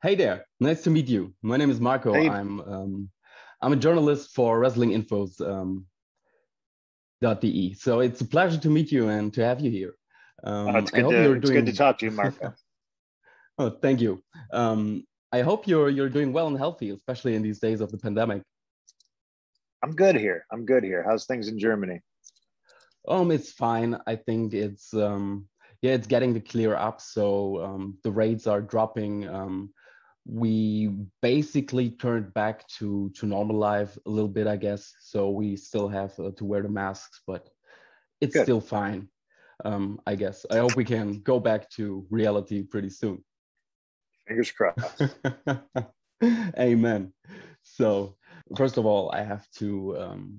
Hey there, nice to meet you. My name is Marco. Hey, I'm a journalist for Wrestling-Infos .de. So it's a pleasure to meet you and to have you here. it's I good hope to you're it's good to doing. talk to you, Marco. Oh, thank you. I hope you're doing well and healthy, especially in these days of the pandemic. I'm good here. I'm good here. How's things in Germany? It's fine. I think it's yeah, it's getting to clear up. So the rates are dropping. We basically turned back to normal life a little bit, I guess. So we still have to wear the masks, but it's Good. still fine. I guess. I hope we can go back to reality pretty soon. Fingers crossed. Amen. So first of all, I have to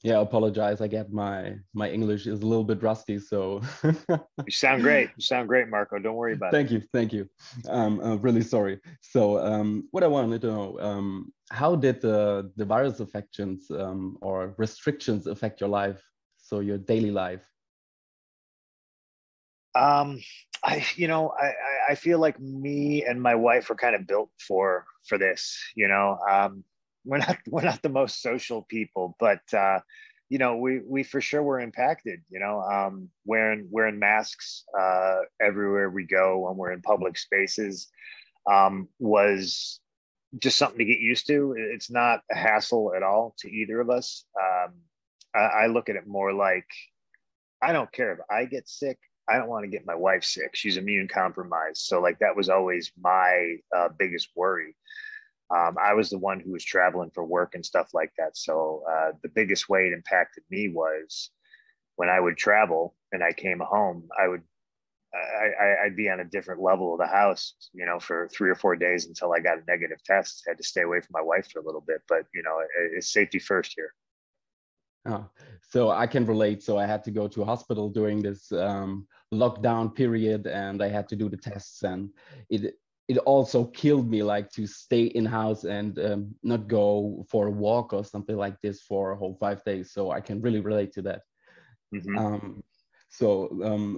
yeah, apologize. I get my English is a little bit rusty, so You sound great. You sound great, Marco. Don't worry about it. thank you. I'm really sorry. So what I wanted to know, how did the virus affections or restrictions affect your life? So your daily life? Um, I feel like me and my wife are kind of built for this. We're not the most social people, but we for sure were impacted. Wearing masks everywhere we go when we're in public spaces was just something to get used to. It's not a hassle at all to either of us. I look at it more like I don't care if I get sick. I don't want to get my wife sick. She's immune compromised. So, like, that was always my biggest worry. I was the one who was traveling for work and stuff like that. So, the biggest way it impacted me was when I would travel and I came home, I'd be on a different level of the house, for 3 or 4 days until I got a negative test. I had to stay away from my wife for a little bit, but it's safety first here. Oh, so I can relate. So I had to go to a hospital during this lockdown period, and I had to do the tests, and it also killed me, like, to stay in house and not go for a walk or something like this for a whole 5 days. So I can really relate to that. Mm-hmm. Um,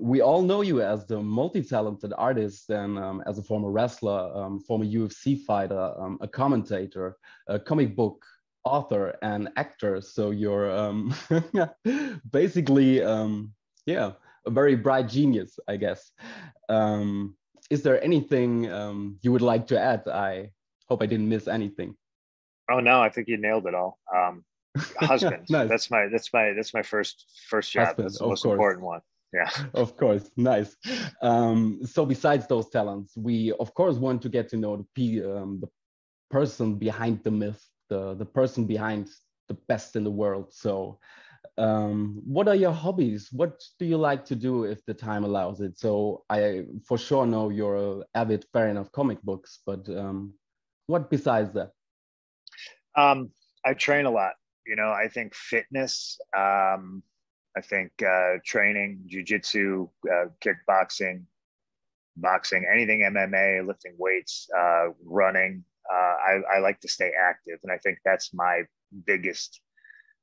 we all know you as the multi-talented artist and as a former wrestler, former UFC fighter, a commentator, a comic book author, and actor. So you're basically, yeah, a very bright genius, I guess. Um, is there anything you would like to add? I hope I didn't miss anything. Oh no, I think you nailed it all. Husband. Nice. That's my first job. Husband, That's the of most course. important one. Yeah. Of course, nice. So besides those talents, we of course want to get to know the person behind the myth, the person behind the best in the world. So, what are your hobbies? What do you like to do if the time allows it? So I for sure know you're an avid fan of comic books, but what besides that? I train a lot. I think fitness. I think training, jujitsu, kickboxing, boxing, anything MMA, lifting weights, running. I like to stay active, and I think that's my biggest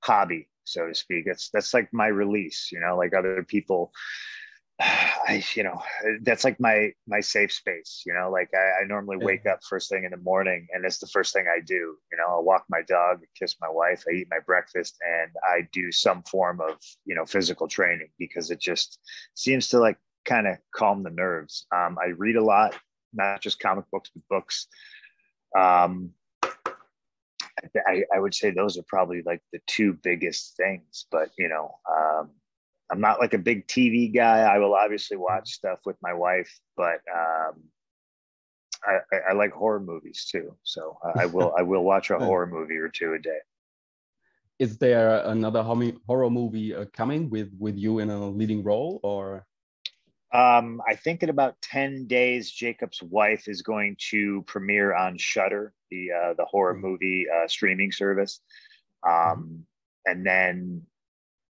hobby, so to speak. That's like my release. Like other people, that's like my safe space. Like I normally Yeah. wake up first thing in the morning, and it's the first thing I do. I'll walk my dog, kiss my wife, I eat my breakfast, and I do some form of physical training because it just seems to like kind of calm the nerves. I read a lot, not just comic books, but books. Um, I would say those are probably like the two biggest things. But I'm not like a big TV guy. I will obviously watch stuff with my wife, but I like horror movies too. So I will watch a horror movie or two a day. Is there another horror movie coming with you in a leading role, or? I think in about 10 days, Jacob's Wife is going to premiere on Shudder, the horror movie streaming service. Mhm. And then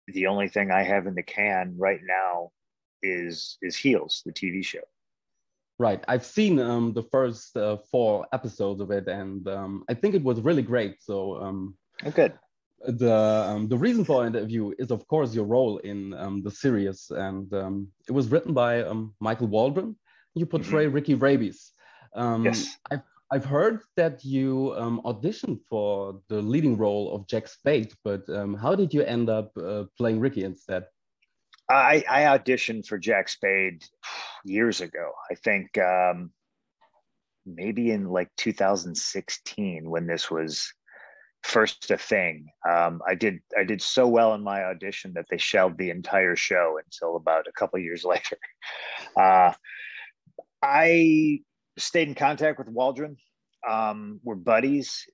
the only thing I have in the can right now is Heels, the TV show. Right. I've seen the first 4 episodes of it, and I think it was really great. So Oh, good. the reason for the interview is, of course, your role in the series, and it was written by Michael Waldron. You Hmm. portray Ricky Rabies. Um, Yes. I've I've heard that you auditioned for the leading role of Jack Spade, but how did you end up playing Ricky instead? I auditioned for Jack Spade years ago. I think maybe in like 2016 when this was first a thing. I did so well in my audition that they shelved the entire show until about a couple of years later. I stayed in contact with Waldron. We're buddies.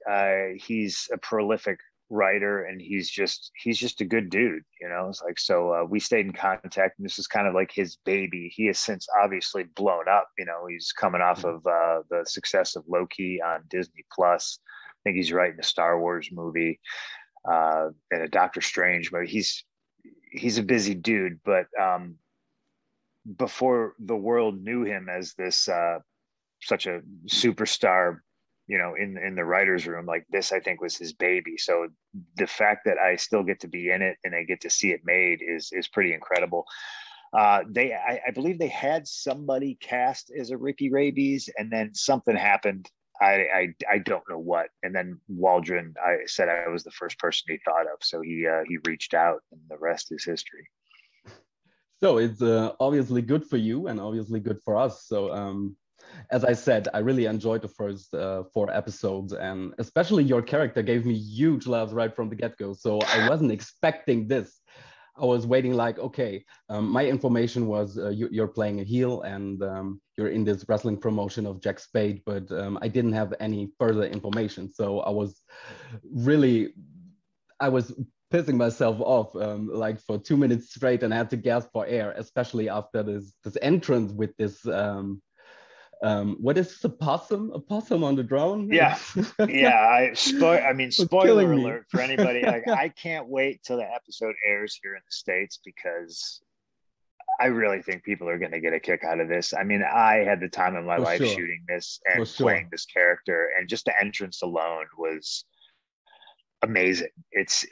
He's a prolific writer, and he's just a good dude, you know. It's like, so we stayed in contact, and this is kind of like his baby. He has since obviously blown up, you know. He's coming off of the success of Loki on Disney Plus. I think he's writing a Star Wars movie and a Doctor Strange movie. He's a busy dude, but before the world knew him as this such a superstar, you know, in the writer's room, like this, I think was his baby. So the fact that I still get to be in it and I get to see it made is pretty incredible. I believe they had somebody cast as a Ricky Rabies, and then something happened. I don't know what. And then Waldron, I said I was the first person he thought of. So he reached out, and the rest is history. So it's obviously good for you and obviously good for us. So as I said, I really enjoyed the first 4 episodes, and especially your character gave me huge laughs right from the get-go. So I wasn't expecting this. I was waiting like, okay, my information was you're playing a heel and you're in this wrestling promotion of Jack Spade, but I didn't have any further information. So I was pissing myself off like for 2 minutes straight, and I had to gasp for air, especially after this entrance with this what is a possum? A possum on the drone? Yeah, yeah. Spoiler alert for anybody. I can't wait till the episode airs here in the States, because I really think people are going to get a kick out of this. I mean, I had the time of my life shooting this and playing this character, and just the entrance alone was amazing. It's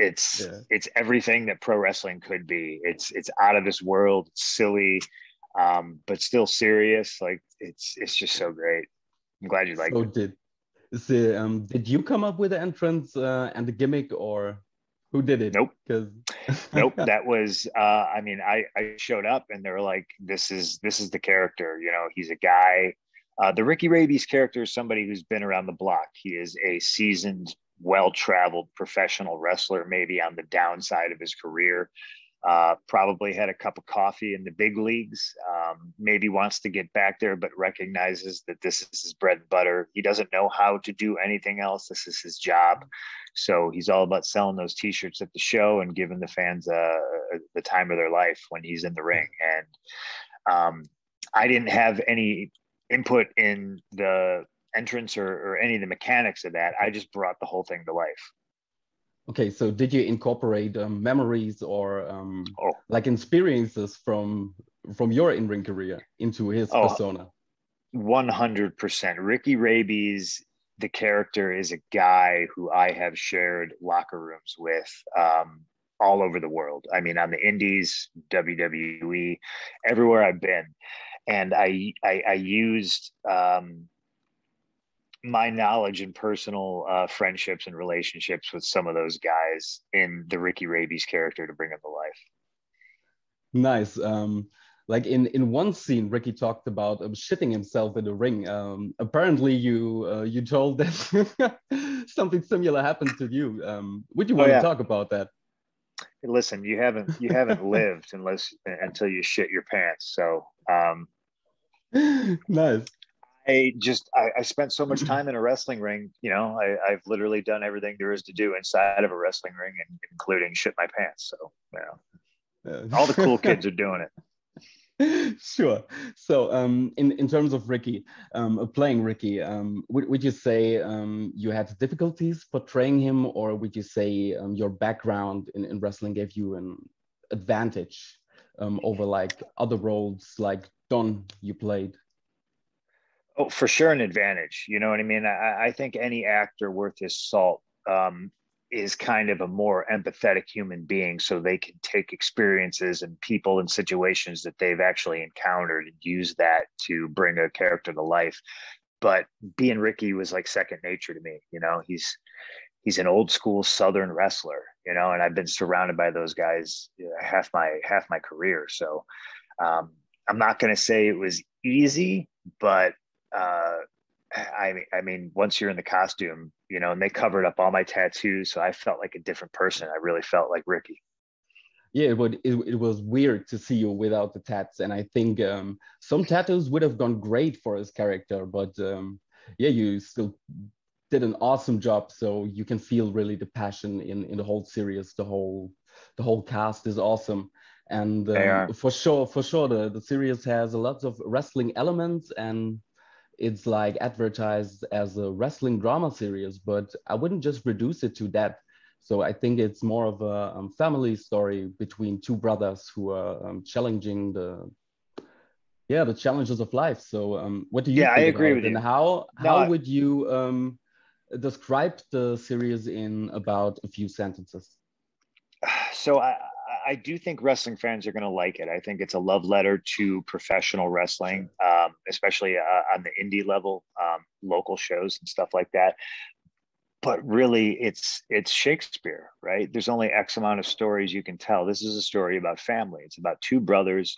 everything that pro wrestling could be. It's out of this world. It's silly, but still serious. Like it's just so great. I'm glad you liked it. Did you come up with the entrance and the gimmick, or who did it? Nope. Nope. That was I mean, I showed up and they were like, this is the character, you know. He's a guy. The Ricky Rabies character is somebody who's been around the block. He is a seasoned, well-traveled professional wrestler, maybe on the downside of his career. Probably had a cup of coffee in the big leagues, maybe wants to get back there, but recognizes that this is his bread and butter. He doesn't know how to do anything else. This is his job. So he's all about selling those t-shirts at the show and giving the fans the time of their life when he's in the ring. And I didn't have any input in the entrance or any of the mechanics of that. I just brought the whole thing to life. Okay, so did you incorporate memories or like experiences from your in-ring career into his persona? 100%. Ricky Rabies, the character, is a guy who I have shared locker rooms with all over the world. I mean, on the indies, WWE, everywhere I've been. And I used my knowledge and personal friendships and relationships with some of those guys in the Ricky Rabies character to bring him to life. Nice. Like in one scene, Ricky talked about shitting himself in the ring. Apparently, you told that something similar happened to you. Would you want to talk about that? Listen, you haven't lived until you shit your pants. So nice. I spent so much time in a wrestling ring. You know, I've literally done everything there is to do inside of a wrestling ring, and including shit my pants. So, you know, all the cool kids are doing it. Sure. So, in terms of Ricky, playing Ricky, would you say you had difficulties portraying him, or would you say your background in wrestling gave you an advantage over like other roles like Don you played? Oh, for sure, an advantage. You know what I mean? I think any actor worth his salt is kind of a more empathetic human being, so they can take experiences and people and situations that they've actually encountered and use that to bring a character to life. but being Ricky was like second nature to me. You know, he's an old school Southern wrestler, you know, and I've been surrounded by those guys half my career. So I'm not going to say it was easy, but I mean, once you're in the costume, you know, and they covered up all my tattoos, so I felt like a different person. I really felt like Ricky. Yeah, it was weird to see you without the tats, and I think some tattoos would have gone great for his character, but yeah, you still did an awesome job. So you can feel really the passion in the whole series. The whole cast is awesome, and They are. for sure, the series has a lot of wrestling elements, and it's like advertised as a wrestling drama series, but I wouldn't just reduce it to that. So I think it's more of a family story between two brothers who are challenging the challenges of life. So what do you Yeah, I think agree about with it, and you. how No, would you describe the series in about a few sentences? so I do think wrestling fans are going to like it. I think it's a love letter to professional wrestling, especially on the indie level, local shows and stuff like that. But really, it's Shakespeare, right? There's only X amount of stories you can tell. This is a story about family. It's about two brothers.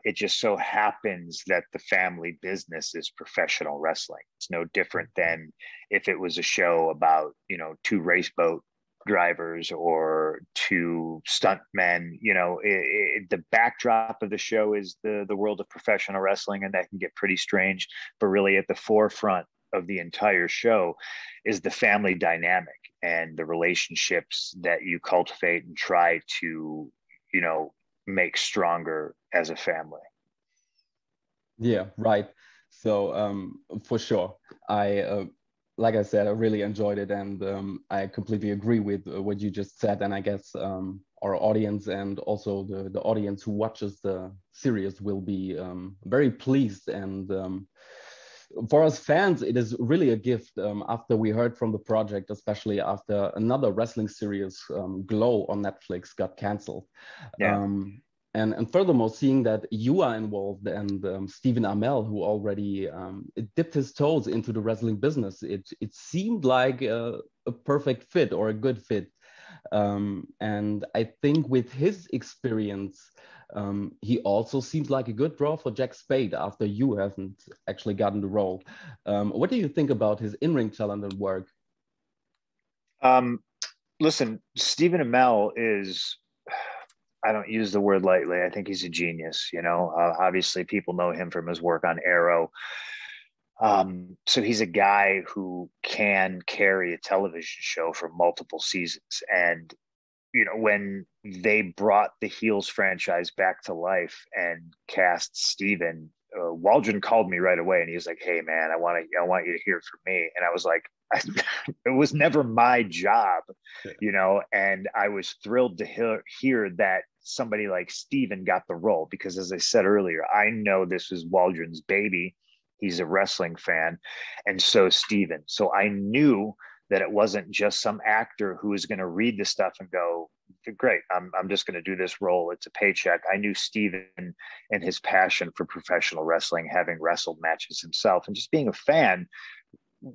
It just so happens that the family business is professional wrestling. It's no different than if it was a show about, you know, two race boat drivers or two stuntmen. You know, the backdrop of the show is the world of professional wrestling, and that can get pretty strange. But really, at the forefront of the entire show is the family dynamic and the relationships that you cultivate and try to, you know, make stronger as a family. Yeah, right. So for sure, I like I said, I really enjoyed it, and I completely agree with what you just said. And I guess our audience and also the audience who watches the series will be very pleased. And for us fans, it is really a gift after we heard from the project, especially after another wrestling series, Glow on Netflix, got canceled. Yeah. And furthermore, seeing that you are involved and Stephen Amell, who already dipped his toes into the wrestling business, it seemed like a perfect fit or a good fit. And I think with his experience, he also seems like a good draw for Jack Spade after you haven't actually gotten the role. What do you think about his in-ring talent and work? Um, Listen, Stephen Amell is, I don't use the word lightly. I think he's a genius. You know, obviously people know him from his work on Arrow. So he's a guy who can carry a television show for multiple seasons. And, you know, when they brought the Heels franchise back to life and cast Steven, Waldron called me right away and he was like, "Hey man, I want you to hear it from me." And I was like, it was never my job, you know, and I was thrilled to hear that somebody like Steven got the role, because as I said earlier, I know this was Waldron's baby. He's a wrestling fan, and so Steven. So I knew that it wasn't just some actor who was going to read the stuff and go, "Great, I'm just going to do this role. It's a paycheck." I knew Steven and his passion for professional wrestling, having wrestled matches himself, and just being a fan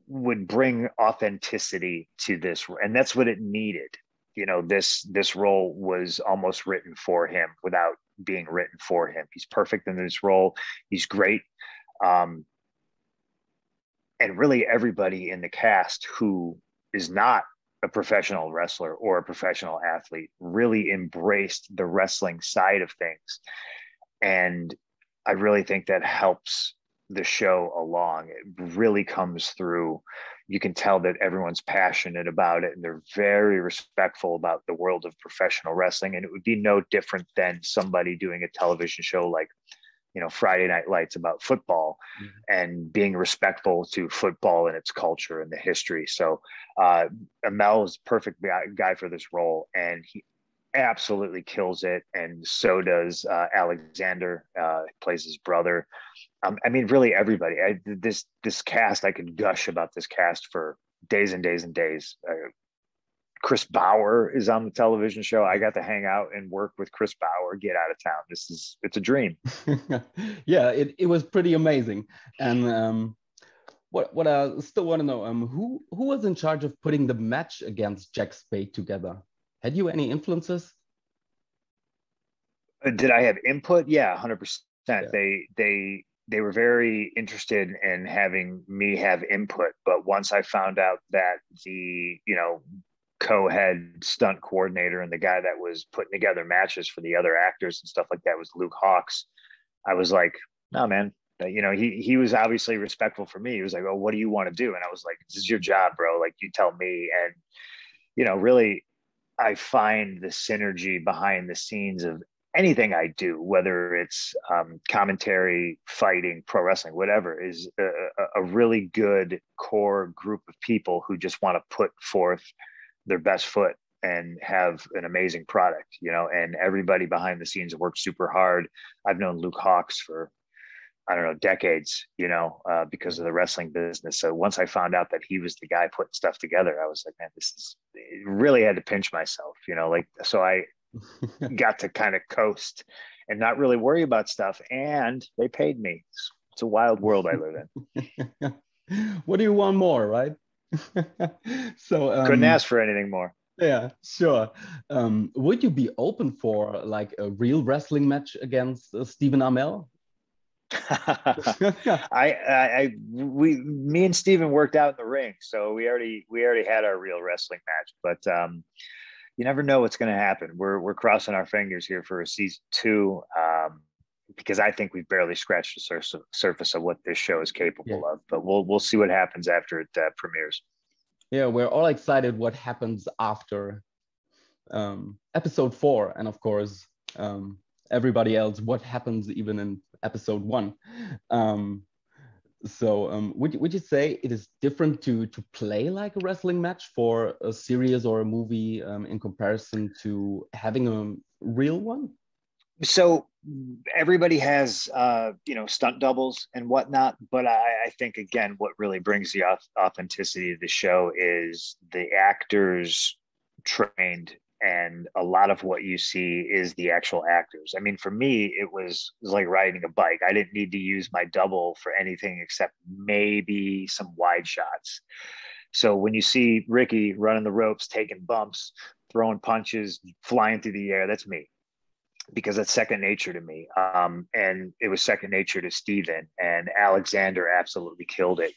would bring authenticity to this, and that's what it needed. You know, this role was almost written for him without being written for him. He's perfect in this role. He's great. Um, and really everybody in the cast who is not a professional wrestler or a professional athlete really embraced the wrestling side of things. And I really think that helps the show along. It really comes through. You can tell that everyone's passionate about it and they're very respectful about the world of professional wrestling. And it would be no different than somebody doing a television show like, you know, Friday Night Lights about football, and being respectful to football and its culture and the history. So Amel is perfect guy for this role, and he absolutely kills it. And so does Alexander, plays his brother. I mean, really everybody. This cast, I could gush about this cast for days and days and days. Chris Bauer is on the television show. I got to hang out and work with Chris Bauer, get out of town. It's a dream. Yeah, it was pretty amazing. And what I still want to know, who was in charge of putting the match against Jack Spade together? Had you any influences? Did I have input? Yeah, 100%. Yeah. They were very interested in having me have input, but once I found out that the, co-head stunt coordinator and the guy that was putting together matches for the other actors and stuff like that was Luke Hawks, I was like, no, man. He was obviously respectful for me. He was like, oh, what do you want to do? And I was like, this is your job, bro. Like, you tell me. And, really, I find the synergy behind the scenes of anything I do, whether it's commentary, fighting, pro wrestling, whatever, is a really good core group of people who just want to put forth their best foot and have an amazing product, and everybody behind the scenes works super hard. I've known Luke Hawks for, I don't know, decades, because of the wrestling business. So once I found out that he was the guy putting stuff together, I was like, man, really had to pinch myself, so I got to kind of coast and not really worry about stuff. And they paid me. It's a wild world I live in. What do you want more, right? So couldn't ask for anything more. Yeah, sure. Would you be open for like a real wrestling match against Stephen Amell? Me and Steven worked out in the ring, so we already had our real wrestling match, but you never know what's going to happen. We're crossing our fingers here for a season 2, because I think we've barely scratched the surface of what this show is capable of, but we'll see what happens after it premieres. Yeah, we're all excited what happens after episode 4, and of course everybody else, what happens even in episode 1. Would you say it is different to play like a wrestling match for a series or a movie in comparison to having a real one? So everybody has stunt doubles and whatnot, but I think, again, what really brings the authenticity of the show is the actors trained, and a lot of what you see is the actual actors. I mean, for me, it was like riding a bike. I didn't need to use my double for anything except maybe some wide shots. So when you see Ricky running the ropes, taking bumps, throwing punches, flying through the air, that's me, because that's second nature to me. And it was second nature to Steven, and Alexander absolutely killed it.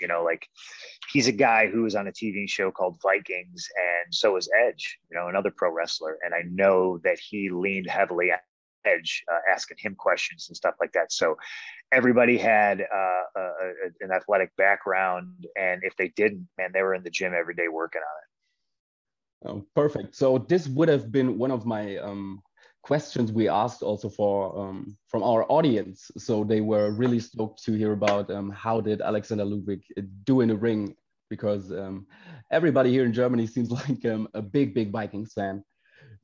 He's a guy who was on a TV show called Vikings, and so is Edge, another pro wrestler. And I know that he leaned heavily on Edge, asking him questions and stuff like that. So everybody had an athletic background, and if they didn't, man, they were in the gym every day working on it. Oh, perfect. So this would have been one of my questions we asked also for from our audience. So they were really stoked to hear about how did Alexander Ludwig do in the ring, because everybody here in Germany seems like a big Vikings fan.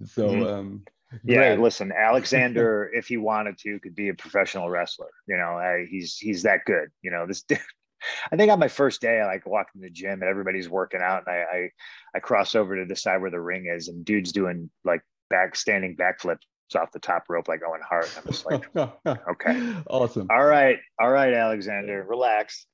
So yeah, listen, Alexander, if he wanted to, could be a professional wrestler. He's that good. This dude. I think on my first day, I walked in the gym and everybody's working out, and I cross over to the side where the ring is, and dude's doing like standing backflips off the top rope like Owen Hart. I'm just like, okay, awesome. All right, Alexander, relax.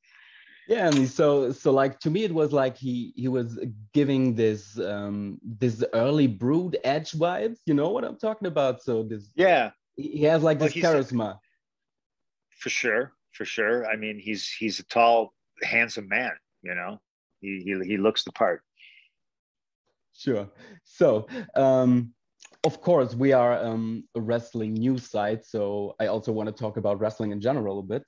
Yeah, and so like, to me it was like he was giving this this early Brood Edge vibes. You know what I'm talking about? So this, yeah, he has like this charisma. For sure. I mean, he's a tall, handsome man. He looks the part. Sure. So of course, we are a wrestling news site, so I also want to talk about wrestling in general a bit.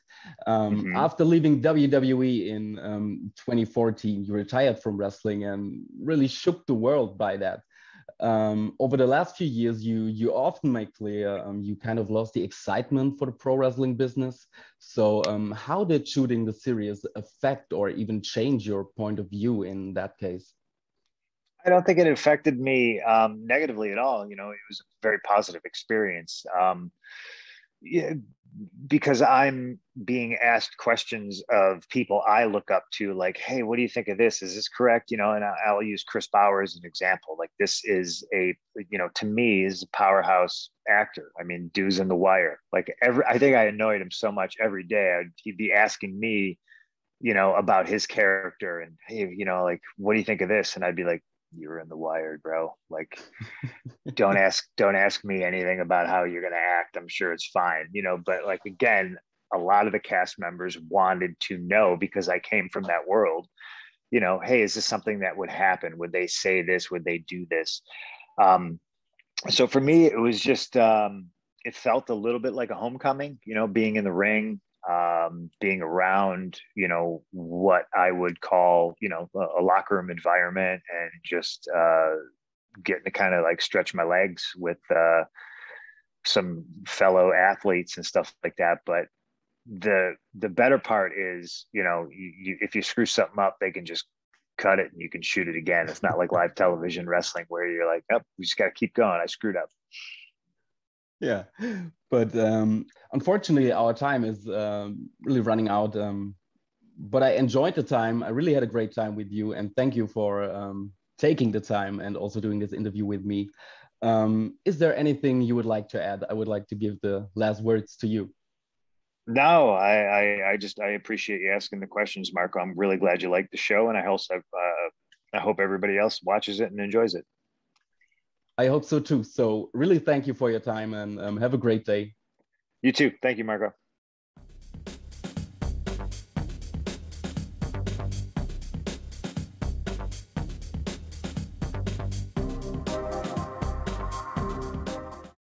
After leaving WWE in 2014, you retired from wrestling and really shook the world by that. Over the last few years, you often make clear you kind of lost the excitement for the pro wrestling business. So how did shooting the series affect or even change your point of view in that case? I don't think it affected me negatively at all. It was a very positive experience. Yeah, because I'm being asked questions of people I look up to, like, hey, what do you think of this? Is this correct? And I'll use Chris Bauer as an example. Like, this is to me, is a powerhouse actor. I mean, dude's in The Wire. Like, I think I annoyed him so much every day. He'd be asking me, about his character, and hey, like, what do you think of this? And I'd be like, you were in The Wire, bro. Like, don't ask me anything about how you're gonna act. I'm sure it's fine, But like, again, a lot of the cast members wanted to know, because I came from that world. Hey, is this something that would happen? Would they say this? Would they do this? So for me, it was just it felt a little bit like a homecoming. Being in the ring, being around, what I would call, a locker room environment, and just getting to kind of like stretch my legs with some fellow athletes and stuff like that. But the better part is, if you screw something up, they can just cut it and you can shoot it again. It's not like live television wrestling where you're like, oh, we just got to keep going. I screwed up. Yeah, but unfortunately, our time is really running out. But I enjoyed the time. I really had a great time with you, and thank you for taking the time and also doing this interview with me. Is there anything you would like to add? I would like to give the last words to you. No, I appreciate you asking the questions, Marco. I'm really glad you liked the show, and I hope everybody else watches it and enjoys it. I hope so too. So really thank you for your time, and have a great day. You too. Thank you, Marco.